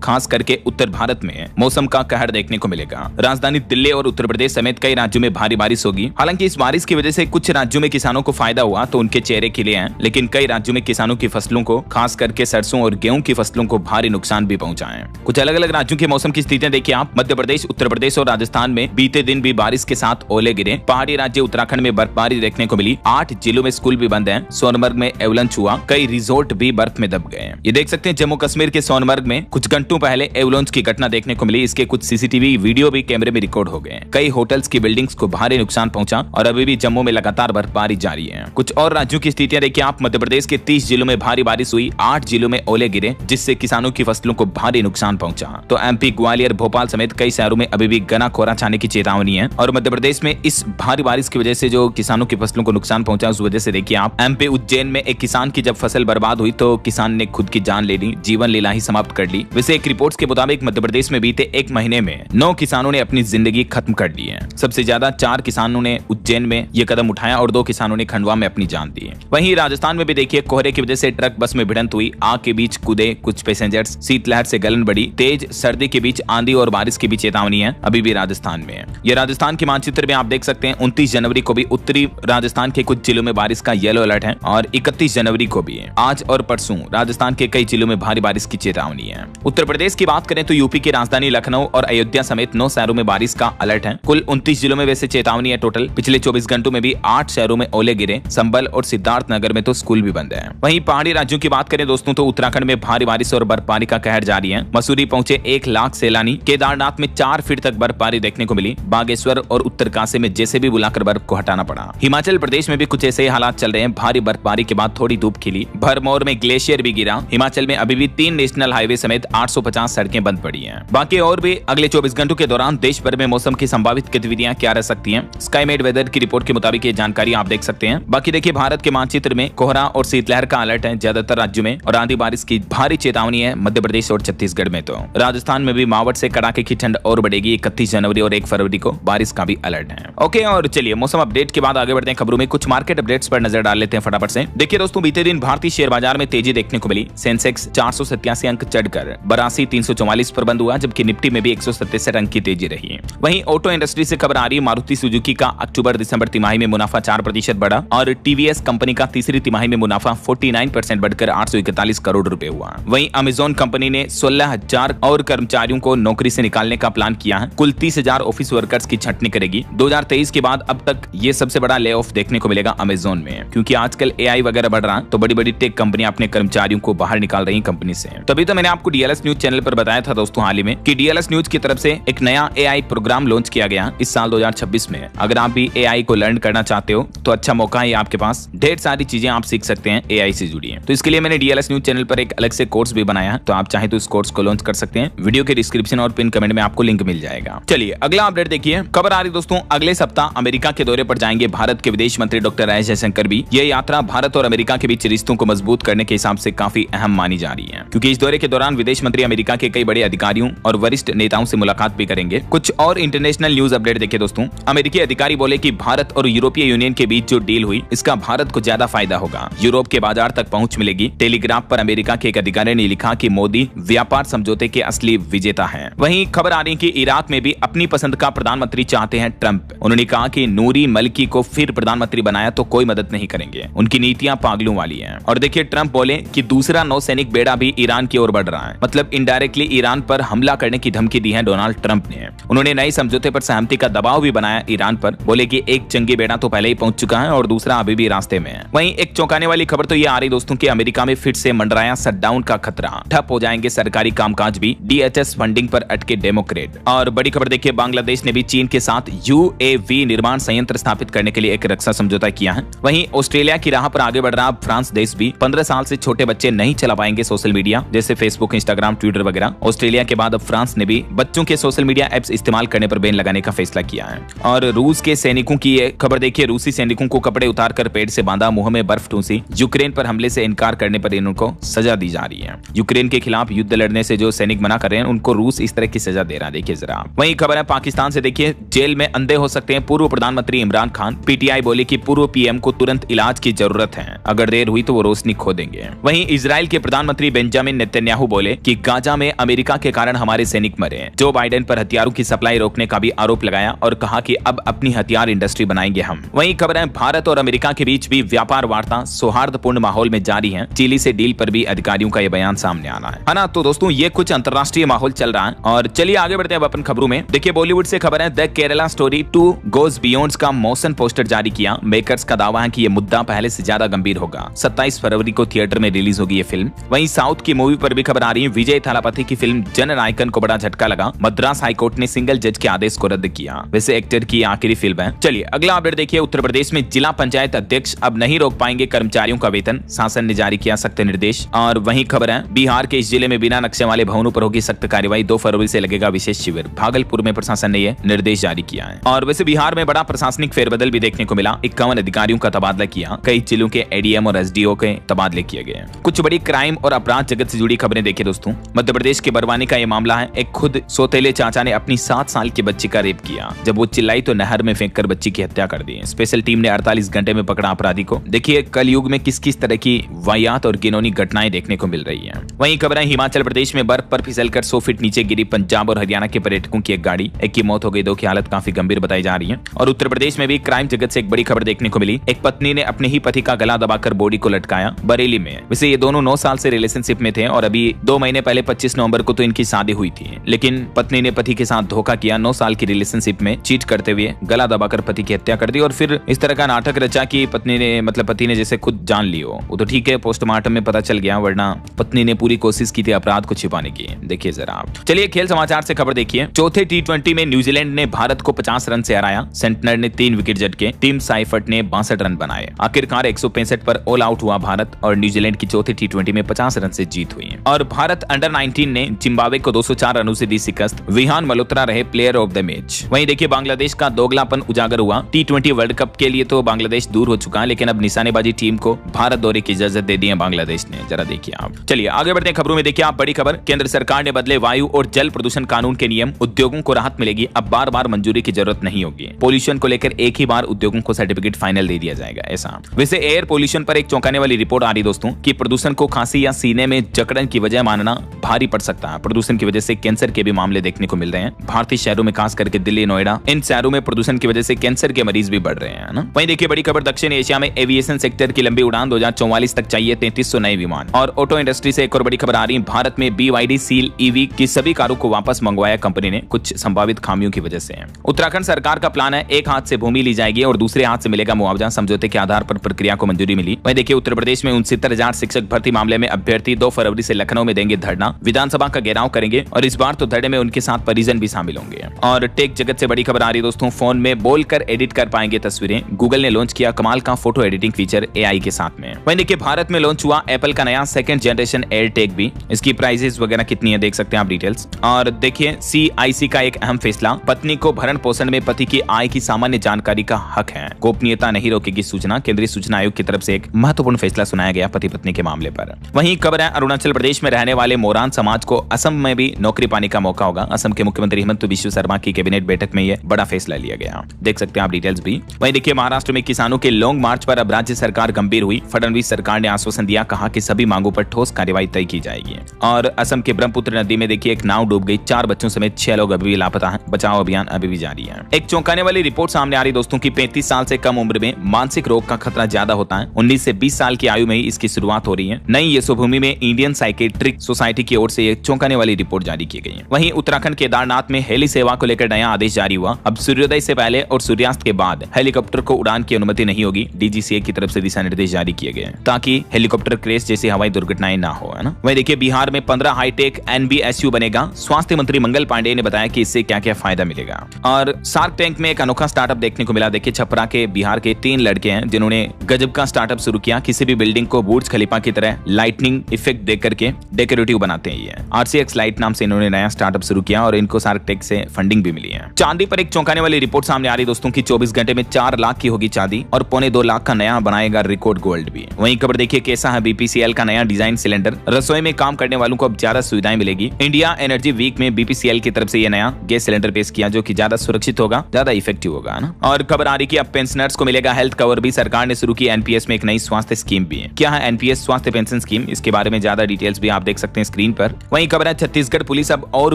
खास करके उत्तर भारत में मौसम का कहर देखने को मिलेगा। राजधानी दिल्ली और उत्तर प्रदेश समेत कई राज्यों में भारी बारिश होगी। हालांकि इस बारिश की वजह से कुछ राज्यों में किसानों को फायदा हुआ तो उनके चेहरे खिले हैं, लेकिन कई राज्यों में किसानों की फसलों को, खास करके सरसों और गेहूं की फसलों को भारी नुकसान भी पहुंचा है। कुछ अलग अलग राज्यों के मौसम की स्थितियां देखिए आप। मध्य प्रदेश, उत्तर प्रदेश और राजस्थान में बीते दिन भी बारिश के साथ ओले गिरे। पहाड़ी राज्य उत्तराखंड में बर्फबारी देखने को मिली। 8 जिलों में स्कूल भी बंद हैं। सोनमर्ग में एवलांच हुआ। कई रिजोर्ट भी बर्फ में दब गए। ये देख सकते हैं जम्मू कश्मीर के सोनमर्ग में कुछ घंटों पहले एवलांच की घटना देखने को मिली। इसके कुछ सीसीटीवी वीडियो भी कैमरे में रिकॉर्ड हो गए। कई होटल्स की बिल्डिंग्स को भारी नुकसान पहुंचा और अभी भी जम्मू में लगातार बर्फबारी जारी है। कुछ और राज्यों की स्थितियां देखिए आप। मध्य प्रदेश के 30 जिलों में भारी बारिश हुई। 8 जिलों में ओले गिरे, जिससे किसानों की फसलों को भारी नुकसान पहुंचा। तो एमपी, ग्वालियर, भोपाल समेत कई शहरों में अभी भी घना कोहरा छाने की चेतावनी है। और मध्य प्रदेश में इस भारी बारिश की वजह से जो किसानों की फसलों को नुकसान पहुंचा, उस वजह से देखिए आप, एमपी उज्जैन में एक किसान की जब फसल बर्बाद हुई तो किसान ने खुद की जान ले ली, जीवन लीला ही समाप्त कर ली। वैसे एक रिपोर्ट के मुताबिक मध्य प्रदेश में बीते एक महीने में 9 किसानों ने अपनी जिंदगी खत्म कर ली है। सबसे ज्यादा 4 किसानों ने उज्जैन में यह कदम उठाया और 2 किसानों ने खंडवा में अपनी जान दी। वहीं राजस्थान में भी देखिए कोहरे की वजह से ट्रक बस में भिड़ंत हुई। आग के बीच कूदे कुछ पैसेंजर्स। शीतलहर से गलन बढ़ी। तेज सर्दी के बीच आंधी और बारिश की भी चेतावनी है अभी भी राजस्थान में। ये राजस्थान के मानचित्र में आप देख सकते हैं 29 जनवरी को भी उत्तरी राजस्थान के कुछ जिलों में बारिश का येलो अलर्ट है और 31 जनवरी को भी आज और परसों राजस्थान के कई जिलों में भारी बारिश की चेतावनी है। उत्तर प्रदेश की बात करें तो यूपी की राजधानी लखनऊ और अयोध्या समेत 9 शहरों में बारिश का अलर्ट है। कुल 29 जिलों में वैसे चेतावनी है टोटल। पिछले 24 घंटों में भी 8 शहरों में ओले गिरे। संबल और सिद्धार्थ नगर में तो स्कूल भी बंद है। वहीं पहाड़ी राज्यों की बात करें दोस्तों तो उत्तराखंड में भारी बारिश और बर्फबारी का कहर जारी है। मसूरी पहुंचे 1 लाख सैलानी। केदारनाथ में 4 फीट तक बर्फबारी देखने को मिली। बागेश्वर और उत्तरकाशी में जेसीबी बुलाकर बर्फ को हटाना पड़ा। हिमाचल प्रदेश में भी कुछ ऐसे हालात चल रहे हैं। भारी बर्फबारी के बाद थोड़ी धूप खिली। भरमौर में ग्लेशियर भी गिरा। हिमाचल में अभी भी 3 नेशनल हाईवे समेत 850 सड़कें बंद पड़ी हैं। बाकी और भी अगले 24 घंटों के दौरान देश भर में मौसम की संभावित गतिविधियां क्या रह सकती हैं, स्काईमेट वेदर की रिपोर्ट के मुताबिक ये जानकारी आप देख सकते हैं। बाकी देखिए भारत के मानचित्र में कोहरा और शीतलहर का अलर्ट है ज्यादातर राज्यों में और आंधी बारिश की भारी चेतावनी है मध्य प्रदेश और छत्तीसगढ़ में। तो राजस्थान में भी मावट से कड़ाके की ठंड और बढ़ेगी। 31 जनवरी और 1 फरवरी को बारिश का भी अलर्ट है। ओके, और चलिए मौसम अपडेट के बाद आगे बढ़ते हैं खबरों में। कुछ मार्केट अपडेट्स पर नजर डाल लेते हैं फटाफट से। देखिए दोस्तों, बीते दिन भारतीय शेयर बाजार में तेजी देखने को मिली। सेंसेक्स 487 अंक चढ़कर 82,344 पर बंद हुआ, जबकि निफ्टी में भी 167 अंक की तेजी रही। वहीं ऑटो इंडस्ट्री से खबर आ रही है। मारुति सुजुकी का अक्टूबर दिसंबर तिमाही में मुनाफा 4% बढ़ा और टीवीएस कंपनी का तीसरी तिमाही में मुनाफा 49% बढ़कर 841 करोड़ रुपए हुआ। वहीं अमेजॉन कंपनी ने 16,000 और कर्मचारियों को नौकरी से निकालने का प्लान किया है। कुल 30,000 ऑफिस वर्कर्स की छंटनी करेगी। 2023 के बाद अब तक ये सबसे बड़ा ले ऑफ देखने को मिलेगा अमेजॉन में, क्योंकि आजकल एआई वगैरह बढ़ रहा है तो बड़ी बड़ी टेक कंपनियां अपने कर्मचारियों को बाहर निकाल रही कंपनी से। तभी तो मैंने आपको डीएलएस न्यूज चैनल पर बताया था दोस्तों हाल ही में कि डीएलएस न्यूज की तरफ से एक नया एआई प्रोग्राम लॉन्च किया गया इस साल 2026 में। अगर आप भी एआई को लर्न करना चाहते हो तो अच्छा मौका है आपके पास। ढेर सारी चीजें आप सीख सकते हैं एआई से जुड़ी है। तो इसके लिए मैंने डीएलएस न्यूज चैनल पर एक अलग से कोर्स भी बनाया है, तो आप चाहे तो इस कोर्स को लॉन्च कर सकते हैं। वीडियो के डिस्क्रिप्शन और पिन कमेंट में आपको लिंक मिल जाएगा। चलिए अगला अपडेट देखिए। खबर आ रही दोस्तों, अगले सप्ताह अमेरिका के दौरे पर जाएंगे भारत के विदेश मंत्री डॉक्टर एस जयशंकर भी। यह यात्रा भारत और अमेरिका के बीच रिश्तों को मजबूत करने के हिसाब से काफी अहम मानी जा रही है, क्योंकि इस दौरे के दौरान विदेश मंत्री अमेरिका के कई बड़े अधिकारियों और वरिष्ठ नेताओं से मुलाकात भी करेंगे। कुछ और इंटरनेशनल न्यूज अपडेट देखिए दोस्तों। अमेरिकी अधिकारी बोले कि भारत और यूरोपीय यूनियन के बीच जो डील हुई, इसका भारत को ज्यादा फायदा होगा। यूरोप के बाजार तक पहुंच मिलेगी। टेलीग्राफ पर अमेरिका के एक अधिकारी ने लिखा कि मोदी व्यापार समझौते के असली विजेता हैं। वहीं खबर आ रही है कि इराक में भी अपनी पसंद का प्रधानमंत्री चाहते हैं ट्रंप। उन्होंने कहा कि नूरी मलिकी को फिर प्रधानमंत्री बनाया तो कोई मदद नहीं करेंगे। उनकी नीतियां पागलों वाली हैं। और देखिए ट्रंप बोले कि दूसरा नौसैनिक बेड़ा भी ईरान की ओर बढ़ रहा है। मतलब इनडायरेक्टली ईरान पर हमला करने की धमकी दी है डोनाल्ड ट्रंप ने। उन्होंने नए समझौते पर सहमति का दबाव भी बनाया ईरान पर। बोले कि एक जंगी बेड़ा तो पहले ही पहुंच चुका है और दूसरा अभी भी रास्ते में है। वहीं एक चौंकाने वाली खबर तो ये आ रही दोस्तों कि अमेरिका में फिर से मंडराया शटडाउन का खतरा। ठप हो हो जाएंगे सरकारी कामकाज भी, DHS फंडिंग पर अटके डेमोक्रेट। और बड़ी खबर देखिए, बांग्लादेश ने भी चीन के साथ UAV निर्माण संयंत्र स्थापित करने के लिए एक रक्षा समझौता किया है। वहीं ऑस्ट्रेलिया की राह पर आगे बढ़ रहा फ्रांस देश भी 15 साल से छोटे बच्चे नहीं चला पाएंगे सोशल मीडिया, जैसे फेसबुक, इंस्टाग्राम, ट्विटर वगैरह। ऑस्ट्रेलिया के बाद अब फ्रांस ने भी बच्चों के सोशल मीडिया एप्स इस्तेमाल करने पर बैन लगाने का फैसला किया है। और रूस के सैनिकों की ये खबर देखिए, रूसी सैनिकों को कपड़े उतारकर पेट से बांधा, मुंह में बर्फ ठूंसी, यूक्रेन पर हमले से इनकार करने पर इनको सजा दी जा रही है। यूक्रेन के खिलाफ युद्ध लड़ने से जो सैनिक मना कर रहे हैं उनको रूस इस तरह की सजा दे रहा है। देखिए जरा। वही खबर है पाकिस्तान से, देखिए जेल में अंधे हो सकते हैं पूर्व प्रधानमंत्री इमरान खान। PTI बोले कि पूर्व PM को तुरंत इलाज की जरूरत है, अगर देर हुई तो वो रोशनी खो देंगे। वहीं इजराइल के प्रधानमंत्री बेंजामिन नेतन्याहू बोले कि गाजा में अमेरिका के कारण हमारे सैनिक मरे। जो बाइडेन पर हथियारों की सप्लाई रोकने का भी आरोप लगाया और कहा कि अब अपनी हथियार इंडस्ट्री बनाएंगे हम। वहीं खबर है भारत और अमेरिका के बीच भी व्यापार वार्ता सौहार्दपूर्ण माहौल में जारी है। चिली से डील पर भी अधिकारियों का यह बयान सामने आना है ना। तो दोस्तों ये कुछ अंतरराष्ट्रीय माहौल चल रहा है और चलिए आगे बढ़ते हैं अपन खबरों में। देखिए बॉलीवुड से खबर है, the Kerala story 2 goes beyond का मोशन पोस्टर जारी किया। मेकर्स का दावा है कि ये मुद्दा पहले से ज्यादा गंभीर होगा। 27 फरवरी को थिएटर में रिलीज होगी ये फिल्म। वहीं साउथ की मूवी पर भी खबर आ रही है। विजय थालापति की फिल्म जननायकन को बड़ा झटका लगा। मद्रास हाईकोर्ट ने सिंगल जज के आदेश को रद्द किया। वैसे एक्टर की आखिरी फिल्म है। चलिए अगला अपडेट देखिए, उत्तर प्रदेश में जिला पंचायत अध्यक्ष अब नहीं रोक पाएंगे कर्मचारियों का वेतन, शासन ने जारी किया सख्त निर्देश। और वहीं खबर है, बिहार के इस जिले में बिना नक्शे वाले भवनों पर होगी सख्त कार्रवाई। 2 फरवरी से लगेगा विशेष शिविर। भागलपुर में प्रशासन ने यह निर्देश जारी किया है। और वैसे बिहार में बड़ा प्रशासनिक फेरबदल भी देखने को मिला। 51 अधिकारियों का तबादला किया। कई जिलों के ADM और SDO के तबादले किए गए। कुछ बड़ी क्राइम और अपराध जगत से जुड़ी खबरें देखिए दोस्तों। मध्य प्रदेश के बरवानी का यह मामला है। एक खुद सौतेले चाचा ने अपनी 7 साल की बच्ची का रेप किया। जब वो चिल्लाई तो नहर में फेंककर बच्ची की हत्या कर दी। स्पेशल टीम ने 48 घंटे में पकड़ा अपराधी को। देखिए कलयुग में किस किस तरह की वाहियात और घिनौनी घटनाएं देखने को मिल रही है। वहीं खबर है, हिमाचल प्रदेश में बर्फ पर फिसलकर 100 फीट नीचे गिरी पंजाब और हरियाणा के पर्यटकों की एक गाड़ी। एक की मौत हो गई, 2 की हालत काफी गंभीर बताई जा रही है। और उत्तर प्रदेश में भी क्राइम जगत से एक बड़ी खबर देखने को मिली। एक पत्नी ने अपने ही पति का गला दबाकर बॉडी को लटकाया बरेली में। वैसे ये दोनों 9 साल से रिलेशनशिप में थे और अभी 2 महीने पहले 25 नवंबर को तो इनकी शादी हुई थी। लेकिन पत्नी ने पति के साथ धोखा किया। 9 साल की रिलेशनशिप में चीट करते हुए गला दबाकर पति की हत्या कर दी और फिर इस तरह का नाटक रचा कि पति ने जैसे खुद जान लियो। वो तो ठीक है, पोस्टमार्टम में पता चल गया, वरना पत्नी ने पूरी कोशिश की थी अपराध को छिपाने की। देखिए जरा आप। चलिए खेल समाचार से खबर देखिए। चौथे T20 में न्यूजीलैंड ने भारत को 50 रन से हराया। सेंटनर ने 3 विकेट झटके। टीम साइफर्ट ने 62 रन बनाए। आखिरकार 165 पर ऑल आउट हुआ भारत और न्यूजीलैंड की चौथे T20 में 50 रन से जीत हुई। और भारत अंडर 19 ने जिम्बाब्वे को 204 रनों से दी शिकस्त। विहान मल्होत्रा रहे प्लेयर ऑफ द मैच। वहीं देखिए बांग्लादेश का दोगलापन उजागर हुआ। T20 वर्ल्ड कप के लिए तो बांग्लादेश दूर हो चुका है, लेकिन अब निशानेबाजी टीम को भारत दौरे की इजाजत दे दी है बांग्लादेश ने। जरा देखिए आप। चलिए आगे बढ़ते हैं खबरों में। देखिए आप बड़ी खबर, केंद्र सरकार ने बदले वायु और जल प्रदूषण कानून के नियम। उद्योगों को राहत मिलेगी, अब बार-बार मंजूरी की जरूरत नहीं होगी। पोल्यूशन को लेकर एक ही बार उद्योगों को सर्टिफिकेट फाइनल दे दिया जाएगा ऐसा। वैसे एयर पोल्यूशन पर एक चौंकाने वाली रिपोर्ट आ रही दोस्तों कि प्रदूषण को खांसी या सीने में जकड़न की वजह मानना भारी पड़ सकता है। प्रदूषण की वजह से कैंसर के भी मामले देखने को मिल रहे हैं। भारतीय शहरों में खास करके दिल्ली, नोएडा, इन शहरों में प्रदूषण की वजह से कैंसर के मरीज भी बढ़ रहे हैं ना। वहीं देखिए बड़ी खबर, दक्षिण एशिया में एविएशन सेक्टर की लंबी उड़ान 2044 तक चाहिए 3300 नए विमान। और ऑटो इंडस्ट्री से एक और बड़ी खबर आ रही है। भारत में BYD सील EV की सभी कारों को वापस मंगवाया कंपनी ने, कुछ संभावित खामियों की वजह से। उत्तराखंड सरकार का प्लान है, एक हाथ से भूमि ली जाएगी और दूसरे हाथ से मिलेगा मुआवजा। समझौते के आधार पर प्रक्रिया को मंजूरी मिली। वहीं देखिए उत्तर प्रदेश में 69,000 शिक्षक भर्ती मामले में अभ्यर्थी 2 फरवरी से लखनऊ में देंगे धरना। विधानसभा का घेराव करेंगे और इस बार तो धरने में उनके साथ परिजन भी शामिल होंगे। और टेक जगत से बड़ी खबर आ रही है दोस्तों, फोन में बोलकर एडिट कर पाएंगे तस्वीरें। गूगल ने लॉन्च किया कमाल का फोटो एडिटिंग फीचर AI के साथ में। वहीं देखिए भारत में लॉन्च हुआ एप्पल का नया 2nd जनरेशन एयरटैग भी। इसकी प्राइसेस वगैरह कितनी है देख सकते हैं आप डिटेल्स। और देखिए CIC का एक अहम फैसला, पत्नी को भरण पोषण में पति की आय की सामान्य जानकारी का हक है। गोपनीयता नहीं रोकेगी सूचना। केंद्रीय सूचना आयोग की तरफ से एक महत्वपूर्ण फैसला सुनाया गया पति पत्नी के मामले पर। वहीं खबर है, अरुणाचल प्रदेश में रहने वाले मोरान समाज को असम में भी नौकरी पाने का मौका होगा। असम के मुख्यमंत्री हिमंत बिश्व शर्मा की कैबिनेट बैठक में यह बड़ा फैसला लिया गया। देख सकते हैं आप डिटेल्स भी। वहीं देखिए महाराष्ट्र में किसानों के लॉन्ग मार्च पर अब राज्य सरकार गंभीर हुई। फडणवीस सरकार ने आश्वासन दिया, कहा कि सभी मांगों पर ठोस कार्रवाई तय की जाएगी। और असम के ब्रह्मपुत्र नदी में देखिए एक नाव डूब गई। 4 बच्चों समेत 6 लोग अभी भी लापता हैं। बचाव अभियान अभी भी जारी है। एक चौंकाने वाली रिपोर्ट सामने आ रही दोस्तों की 35 साल से कम उम्र में मानसिक रोग का खतरा ज्यादा होता है। 19 से 20 साल की आयु में ही इसकी शुरुआत हो रही है। नई यशोभूमि में इंडियन साइकेट्रिक सोसाइटी की ओर से एक चौंकाने वाली रिपोर्ट जारी की गई है। वहीं उत्तराखंड केदारनाथ में हेली सेवा को लेकर नया आदेश जारी हुआ। अब सूर्योदय से पहले और सूर्यास्त के बाद हेलीकॉप्टर को उड़ान की अनुमति नहीं होगी। DGCA की तरफ से दिशा निर्देश जारी किए गए ताकि हेलीकॉप्टर क्रैश जैसी हवाई दुर्घटनाएं ना हो, है ना। वहीं देखिए बिहार में 15 हाईटेक NBSU बनेगा। स्वास्थ्य मंत्री मंगल पांडेय ने बताया कि इससे क्या क्या फायदा मिलेगा। और शार्क टैंक में एक अनोखा स्टार्टअप देखने को मिला। देखिए छपरा के बिहार के 3 लड़के हैं जिन्होंने गजब का स्टार्टअप शुरू किया। किसी भी बिल्डिंग को बुर्ज खलीफा की तरह लाइटनिंग इफेक्ट दे करके डेकोरेटिव बनाते हैं। ये RCX लाइट नाम से इन्होंने नया स्टार्टअप शुरू किया और इनको शार्क टैंक से फंडिंग भी मिली है। चांदी पर एक चौंकाने वाली रिपोर्ट सामने आ रही दोस्तों की 24 घंटे में 4 लाख की होगी चांदी और 1.25 लाख का नया बनाएगा रिकॉर्ड गोल्ड भी। वहीं खबर देखिए कैसा है BPCL का नया डिजाइन सिलेंडर। रसोई में काम करने वालों को अब ज्यादा सुविधाएं मिलेगी। इंडिया एनर्जी वीक में BPCL की तरफ से यह नया गैस सिलेंडर पेश किया जो कि ज्यादा सुरक्षित होगा, ज्यादा इफेक्टिव होगा ना। और खबर आ रही कि अब पेंशनर्स को मिलेगा हेल्थ कवर भी। सरकार ने शुरू की NPS में एक नई स्वास्थ्य स्कीम भी है। क्या है NPS स्वास्थ्य पेंशन स्कीम, इसके बारे में ज्यादा डिटेल्स भी आप देख सकते हैं स्क्रीन पर। वहीं खबर है छत्तीसगढ़ पुलिस अब और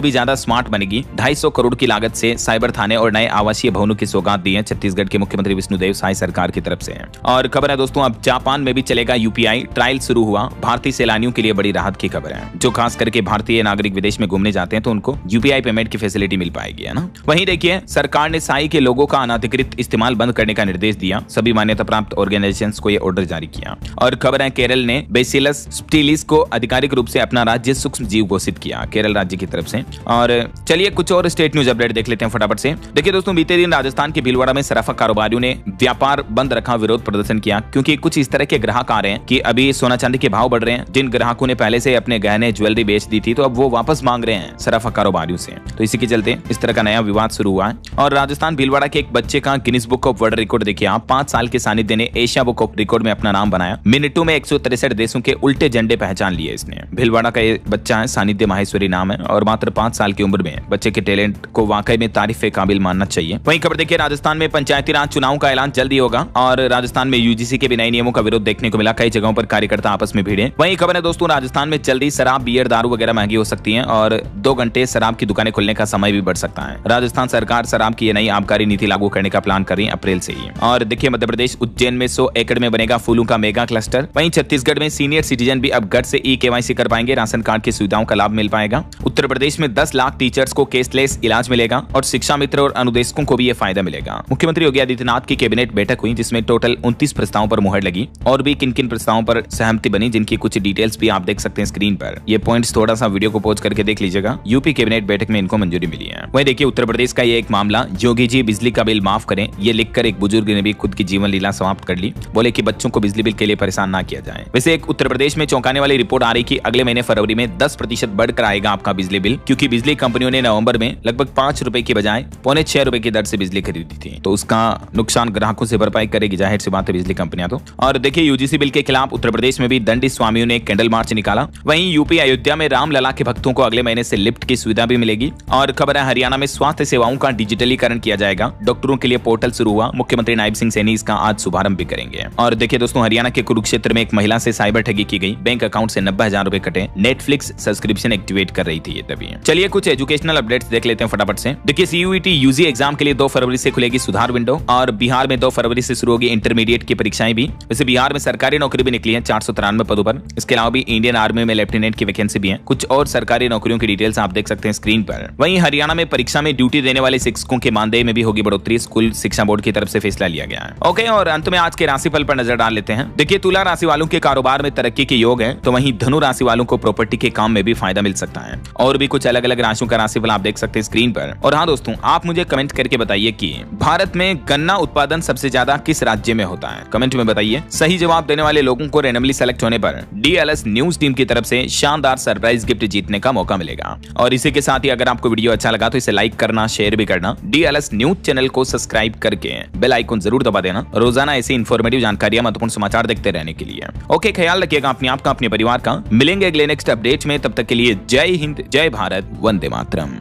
भी ज्यादा स्मार्ट बनेगी। 250 करोड़ की लागत से साइबर थाने और नए आवासीय भवनों की सौगात दी है छत्तीसगढ़ के मुख्यमंत्री विष्णुदेव साय सरकार की तरफ से। और खबर है दोस्तों अब जापान में भी चलेगा UPI, ट्रायल शुरू हुआ। भारतीय सैलानियों के लिए बड़ी राहत की खबर है। जो खास करके भारतीय नागरिक विदेश में घूमने जाते हैं तो उनको UPI पेमेंट की फैसिलिटी मिल पाएगी, है ना। वहीं देखिए सरकार ने साई के लोगों का अनाधिकृत इस्तेमाल बंद करने का निर्देश दिया। सभी मान्यता प्राप्त ऑर्गेनाइजेशंस को यह ऑर्डर जारी किया। और खबर है केरल ने बेसिलस स्टिलिस को आधिकारिक रूप से अपना राज्य सूक्ष्म जीव घोषित किया, केरल राज्य की तरफ से। और चलिए कुछ और स्टेट न्यूज अपडेट देख लेते हैं फटाफट से। देखिए दोस्तों बीते दिन राजस्थान के भीलवाड़ा में सराफा कारोबारियों ने व्यापार बंद रखा, विरोध प्रदर्शन किया क्योंकि कुछ इस तरह के ग्राहक आ रहे हैं कि अभी सोना चांदी के भाव बढ़ रहे हैं। जिन ग्राहकों ने पहले से अपने गहने ज्वेलरी बेच दी थी तो अब वो वापस मांग रहे हैं सराफा कारोबारियों से। तो इसी के चलते इस तरह का नया विवाद शुरू हुआ है। और राजस्थान भीलवाड़ा के एक बच्चे का Guinness book of world record देखिए आप, 5 साल के सानिध्य ने एशिया बुक ऑफ रिकॉर्ड में अपना नाम बनाया। मिनटों में 163 देशों के उल्टे झंडे पहचान लिए इसने। भीलवाड़ा का ये बच्चा है, सानिध्य माहेश्वरी नाम है और मात्र 5 साल की उम्र में बच्चे के टैलेंट को वाकई में तारीफ के काबिल मानना चाहिए। वहीं खबर देखिए राजस्थान में पंचायती राज चुनाव का ऐलान जल्दी होगा और राजस्थान में UGC के भी नए नियमों का विरोध देखने को मिला। कई जगहों पर कार्यकर्ता आपस में भिड़े। वहीं खबर है दोस्तों राजस्थान में जल्दी शराब, बियर, दारू वगैरह महंगी हो सकती है और 2 घंटे शराब की दुकानें खुलने का समय भी बढ़ सकता है। राजस्थान सरकार शराब की नई आबकारी नीति लागू करने का प्लान कर रही है अप्रैल से ही। और देखिए मध्य प्रदेश उज्जैन में 100 एकड़ में बनेगा फूलों का मेगा क्लस्टर। वहीं छत्तीसगढ़ में सीनियर सिटीजन भी अब घर से eKYC कर पाएंगे, राशन कार्ड की सुविधाओं का लाभ मिल पाएगा। उत्तर प्रदेश में 10 लाख टीचर्स को केसलेस इलाज मिलेगा और शिक्षा मित्र और अनुदेशकों को भी यह फायदा मिलेगा। मुख्यमंत्री योगी आदित्यनाथ की कैबिनेट बैठक हुई जिसमें टोटल 29 प्रस्तावों पर मुहर लगी और भी किन किन प्रस्तावों पर सहमति बनी जिनकी कुछ डिटेल्स भी आप देख सकते हैं स्क्रीन पर। ये पॉइंट्स थोड़ा सा वीडियो को पॉज करके देख लीजिएगा। यूपी कैबिनेट बैठक में इनको मंजूरी मिली है। वहीं देखिए उत्तर प्रदेश का ये एक मामला, योगी जी बिजली का बिल माफ करें, ये लिखकर एक बुजुर्ग ने भी खुद की जीवन लीला समाप्त कर ली। बोले कि बच्चों को बिजली बिल के लिए परेशान ना किया जाए। वैसे एक उत्तर प्रदेश में चौंकाने वाली रिपोर्ट आ रही कि अगले महीने फरवरी में 10% बढ़कर आएगा आपका बिजली बिल, क्योंकि बिजली कंपनियों ने नवंबर में लगभग 5 रुपए की बजाय 6.25 रुपए की दर से बिजली खरीदी थी। तो उसका नुकसान ग्राहकों से भरपाई करेगी, जाहिर सी बात है बिजली कंपनियां तो। और देखिए UGC बिल के खिलाफ उत्तर प्रदेश में भी दंडी स्वामियों ने कैंडल मार्च निकाला। वहीं यूपी अयोध्या में रामलला के भक्तों को अगले महीने से लिफ्ट की सुविधा भी मिलेगी। और खबर है हरियाणा में स्वास्थ्य सेवाओं का डिजिटलीकरण किया जाएगा। डॉक्टरों के लिए पोर्टल शुरू हुआ, मुख्यमंत्री नायब सिंह सैनी इसका आज शुभारंभ भी करेंगे। और देखिए दोस्तों हरियाणा के कुरुक्षेत्र में एक महिला से साइबर ठगी की गई, बैंक अकाउंट से 90,000 रुपए कटे, नेटफ्लिक्स सब्सक्रिप्शन एक्टिवेट कर रही थी ये तभी। चलिए कुछ एजुकेशनल अपडेट्स देख लेते हैं फटाफट से। देखिए CUET UG एग्जाम के लिए 2 फरवरी से खुलेगी सुधार विंडो और बिहार में 2 फरवरी से शुरू होगी इंटरमीडिएट की परीक्षाएं भी। वैसे बिहार में सरकारी नौकरी भी निकली है 493 पदों पर। इसके अलावा भी इंडियन आर्मी में लेफ्टिनेंट की वैकेंसी भी है। कुछ और सरकारी नौकरियों की डिटेल्स आप देख सकते हैं स्क्रीन पर। वहीं हरियाणा में परीक्षा में ड्यूटी देने वाले शिक्षकों के मानदेय में भी होगी बढ़ोतरी, स्कूल शिक्षा बोर्ड की तरफ से फैसला लिया गया है। ओके, और अंत में आज के राशिफल पर नजर डाल लेते हैं। देखिए तुला राशि वालों के कारोबार में तरक्की के योग है, तो वहीं धनु राशि वालों को प्रॉपर्टी के काम में भी फायदा मिल सकता है। और भी कुछ अलग अलग राशियों का राशिफल आप देख सकते हैं स्क्रीन पर। और हाँ दोस्तों, आप मुझे कमेंट करके बताइए कि भारत में गन्ना उत्पादन सबसे ज्यादा किस राज्य में होता है, कमेंट में बताइए। सही जवाब देने वाले लोगों को रैंडमली सेलेक्ट होने पर DLS न्यूज टीम की तरफ से शानदार सरप्राइज गिफ्ट जीतने का मौका मिलेगा। और इसी के साथ ही अगर आपको वीडियो अच्छा लगा तो इसे लाइक करना, शेयर भी करना, DLS न्यूज चैनल को सब्सक्राइब करके बेल आइकन जरूर दबा देना, रोजाना ऐसी इन्फॉर्मेटिव जानकारियां, महत्वपूर्ण समाचार देखते रहने के लिए। ओके, ख्याल रखिएगा अपने आप का, अपने परिवार का। मिलेंगे अगले नेक्स्ट अपडेट में, तब तक के लिए जय हिंद, जय भारत, वंदे मातरम।